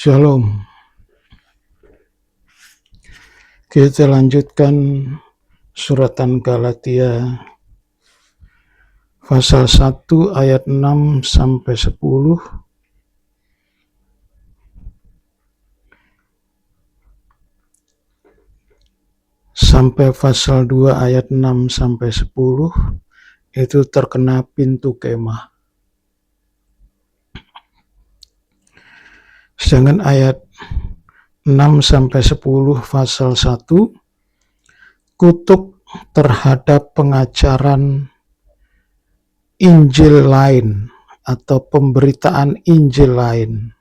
Shalom. Kita lanjutkan suratan Galatia pasal 1 ayat 6 sampai 10. Sampai pasal 2 ayat 6 sampai 10 itu terkena pintu kemah. Sedangkan ayat 6 sampai 10 pasal 1 kutuk terhadap pengajaran Injil lain atau pemberitaan Injil lain.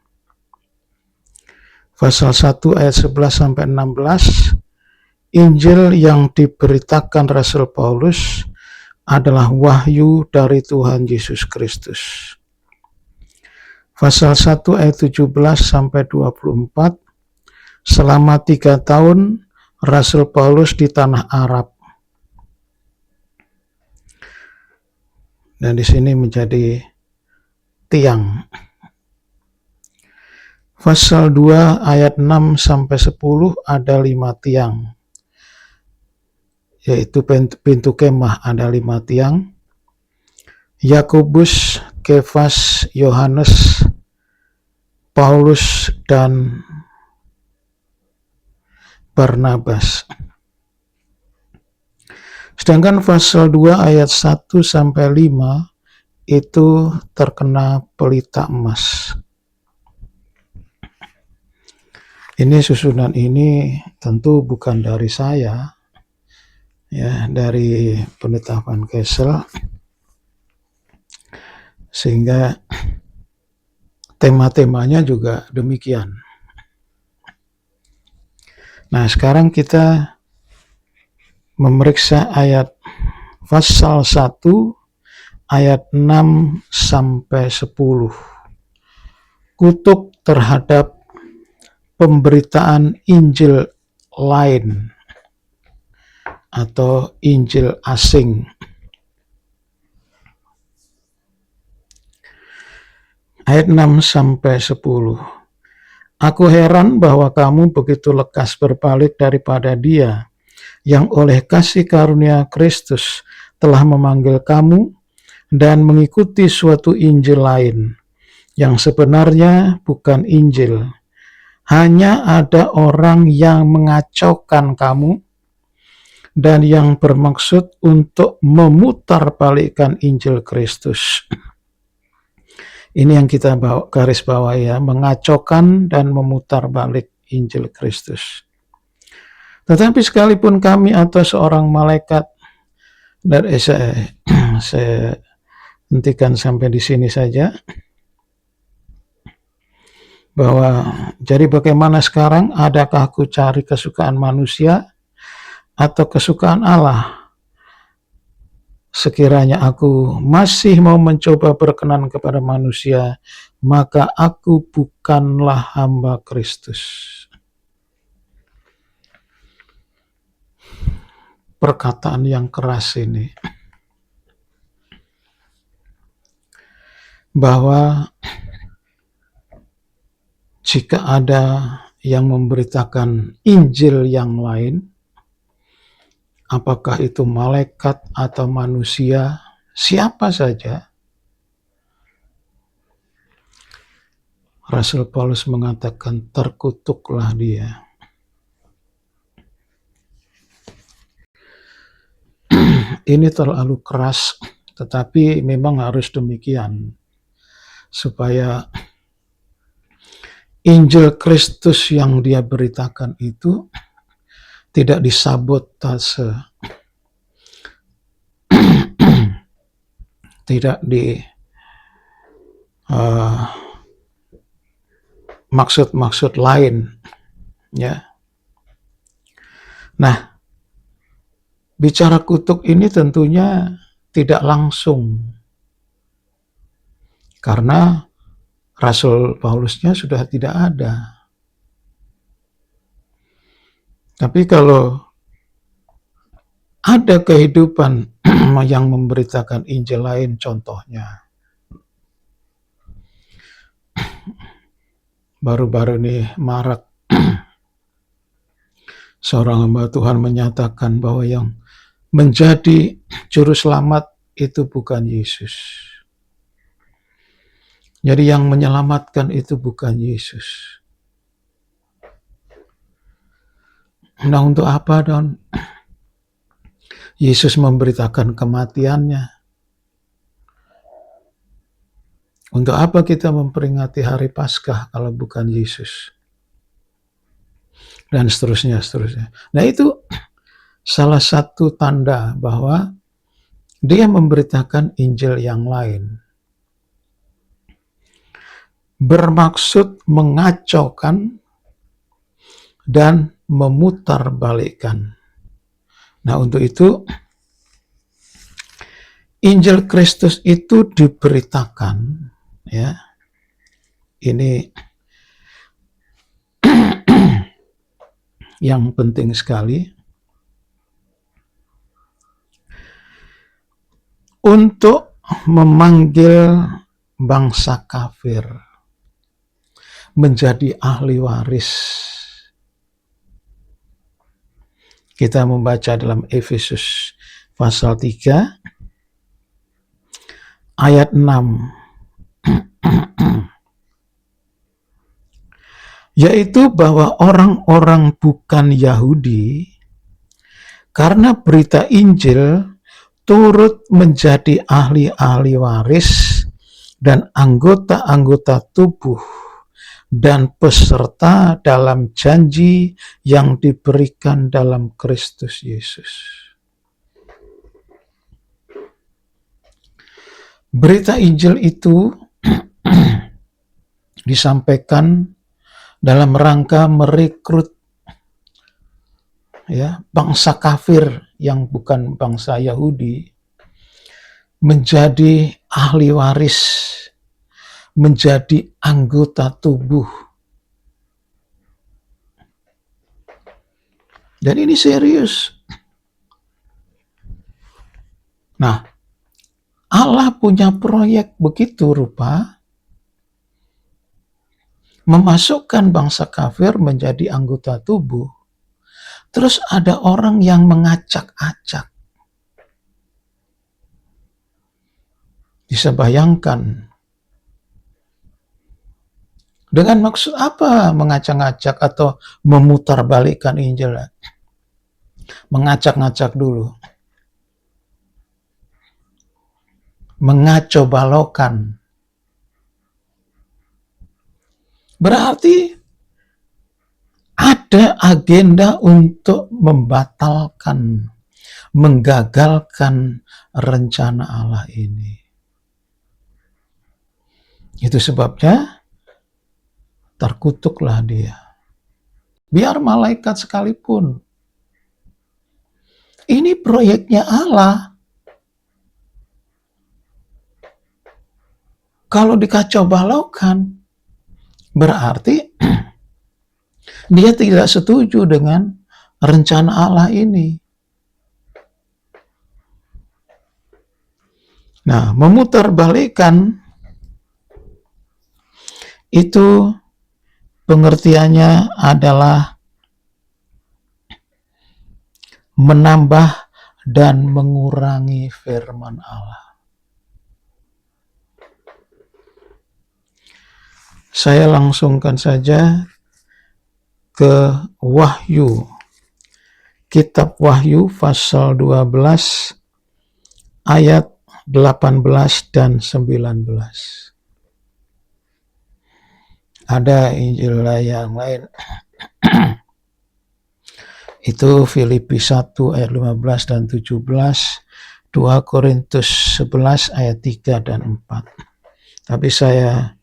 Pasal 1 ayat 11 sampai 16, Injil yang diberitakan Rasul Paulus adalah wahyu dari Tuhan Yesus Kristus. Pasal 1 ayat 17 sampai 24, selama 3 tahun Rasul Paulus di tanah Arab. Dan di sini menjadi tiang. Pasal 2 ayat 6 sampai 10 ada 5 tiang. Yaitu pintu kemah ada 5 tiang. Yakobus, Kefas, Yohanes, Paulus, dan Barnabas. Sedangkan pasal 2 ayat 1 sampai 5 itu terkena pelita emas. Ini susunan ini tentu bukan dari saya, ya, dari Pendeta Van Kessel, sehingga tema-temanya juga demikian. Nah, sekarang kita memeriksa ayat pasal 1 ayat 6 sampai 10. Kutuk terhadap pemberitaan Injil lain atau Injil asing. Ayat 6 sampai 10. Aku heran bahwa kamu begitu lekas berbalik daripada Dia yang oleh kasih karunia Kristus telah memanggil kamu dan mengikuti suatu Injil lain yang sebenarnya bukan Injil. Hanya ada orang yang mengacaukan kamu dan yang bermaksud untuk memutarbalikkan Injil Kristus. Ini yang kita garis bawah, ya, mengacaukan dan memutar balik Injil Kristus. Tetapi sekalipun kami atau seorang malaikat, dan saya hentikan sampai di sini saja, bahwa jadi bagaimana sekarang, adakah aku cari kesukaan manusia atau kesukaan Allah? Sekiranya aku masih mau mencoba berkenan kepada manusia, maka aku bukanlah hamba Kristus. Perkataan yang keras ini, bahwa jika ada yang memberitakan Injil yang lain, apakah itu malaikat atau manusia, siapa saja, Rasul Paulus mengatakan terkutuklah dia. Ini terlalu keras, tetapi memang harus demikian, supaya Injil Kristus yang dia beritakan itu tidak disabotase, tidak maksud-maksud lain, ya. Nah, bicara kutuk ini tentunya tidak langsung, karena Rasul Paulusnya sudah tidak ada. Tapi kalau ada kehidupan yang memberitakan Injil lain, contohnya baru-baru ini marak seorang hamba Tuhan menyatakan bahwa yang menjadi juru selamat itu bukan Yesus. Jadi yang menyelamatkan itu bukan Yesus. Nah, untuk apa Don? Yesus memberitakan kematiannya. Untuk apa kita memperingati hari Paskah kalau bukan Yesus? Dan seterusnya. Nah, itu salah satu tanda bahwa dia memberitakan Injil yang lain. Bermaksud mengacaukan dan memutarbalikkan. Nah, untuk itu Injil Kristus itu diberitakan, ya. Ini yang penting sekali untuk memanggil bangsa kafir menjadi ahli waris. Kita membaca dalam Efesus pasal 3 ayat 6. Yaitu bahwa orang-orang bukan Yahudi karena berita Injil turut menjadi ahli-ahli waris dan anggota-anggota tubuh dan peserta dalam janji yang diberikan dalam Kristus Yesus. Berita Injil itu disampaikan dalam rangka merekrut, ya, bangsa kafir yang bukan bangsa Yahudi menjadi ahli waris, menjadi anggota tubuh. Dan ini serius. Nah, Allah punya proyek begitu rupa, memasukkan bangsa kafir menjadi anggota tubuh. Terus ada orang yang mengacak-acak. Bisa bayangkan. Dengan maksud apa mengacak-acak atau memutarbalikkan Injil? Mengacak-ngacak dulu. Mengacau balokan. Berarti ada agenda untuk membatalkan, menggagalkan rencana Allah ini. Itu sebabnya terkutuklah dia. Biar malaikat sekalipun. Ini proyeknya Allah. Kalau dikacau balaukan, berarti dia tidak setuju dengan rencana Allah ini. Nah, memutarbalikkan itu pengertiannya adalah menambah dan mengurangi firman Allah. Saya langsungkan saja ke Wahyu. Kitab Wahyu pasal 12 ayat 18 dan 19. Ada Injil yang lain. Itu Filipi 1 ayat 15 dan 17, 2 Korintus 11 ayat 3 dan 4. Tapi saya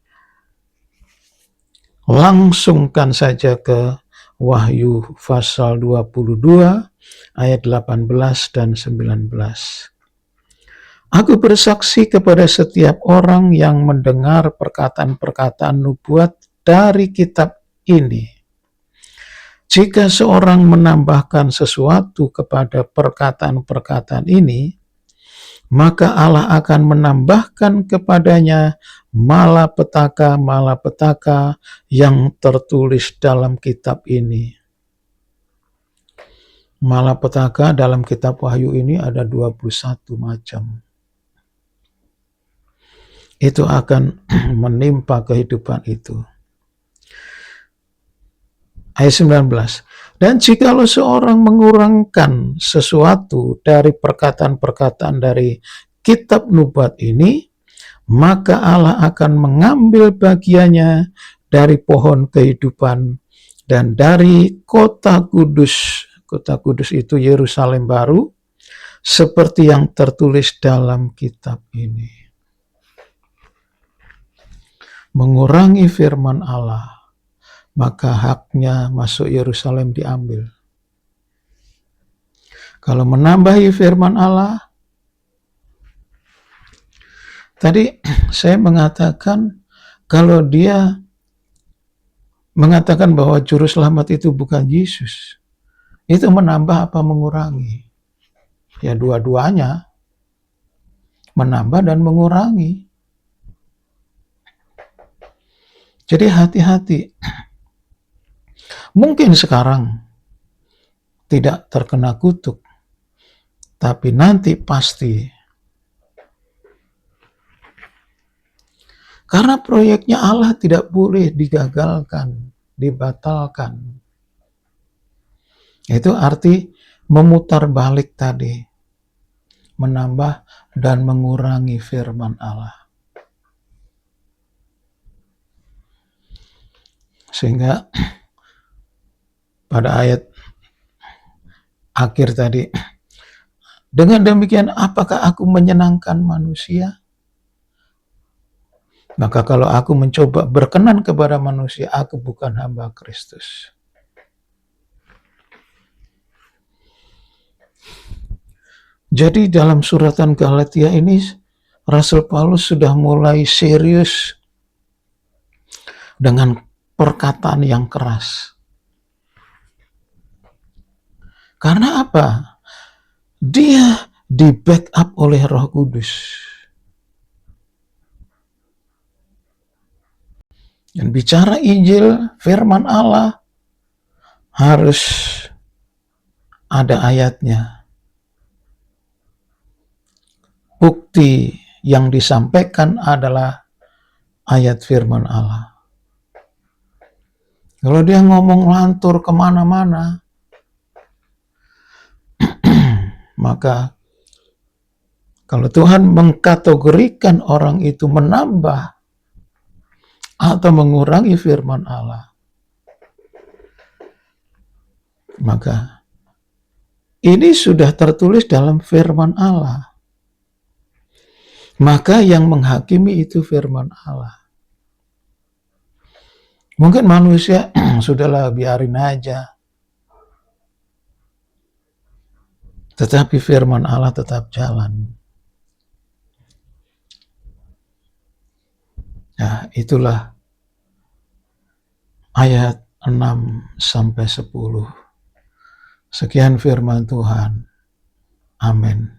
langsungkan saja ke Wahyu pasal 22 ayat 18 dan 19. Aku bersaksi kepada setiap orang yang mendengar perkataan-perkataan nubuat dari kitab ini. Jika seorang menambahkan sesuatu kepada perkataan-perkataan ini, maka Allah akan menambahkan kepadanya malapetaka-malapetaka yang tertulis dalam kitab ini. Malapetaka dalam kitab Wahyu ini ada 21 macam. Itu akan menimpa kehidupan itu. Ayat 19. Dan jikalau seorang mengurangkan sesuatu dari perkataan-perkataan dari kitab nubuat ini, maka Allah akan mengambil bagiannya dari pohon kehidupan dan dari kota kudus. Kota kudus itu Yerusalem baru, seperti yang tertulis dalam kitab ini. Mengurangi firman Allah, maka haknya masuk Yerusalem diambil. Kalau menambahi firman Allah, tadi saya mengatakan kalau dia mengatakan bahwa juru selamat itu bukan Yesus, itu menambah apa mengurangi? Ya dua-duanya, menambah dan mengurangi. Jadi hati-hati. Mungkin sekarang tidak terkena kutuk, tapi nanti pasti. Karena proyeknya Allah tidak boleh digagalkan, dibatalkan. Itu arti memutar balik tadi, menambah dan mengurangi firman Allah. Sehingga pada ayat akhir tadi, dengan demikian apakah aku menyenangkan manusia? Maka kalau aku mencoba berkenan kepada manusia, aku bukan hamba Kristus. Jadi dalam suratan Galatia ini, Rasul Paulus sudah mulai serius dengan perkataan yang keras. Karena apa? Dia di backup oleh Roh Kudus. Dan bicara Injil, firman Allah, harus ada ayatnya. Bukti yang disampaikan adalah ayat firman Allah. Kalau dia ngomong lantur kemana-mana, maka kalau Tuhan mengkategorikan orang itu menambah atau mengurangi firman Allah, maka ini sudah tertulis dalam firman Allah. Maka yang menghakimi itu firman Allah. Mungkin manusia, sudahlah biarin aja. Tetapi firman Allah tetap jalan. Nah, itulah ayat 6-10. Sekian firman Tuhan. Amin.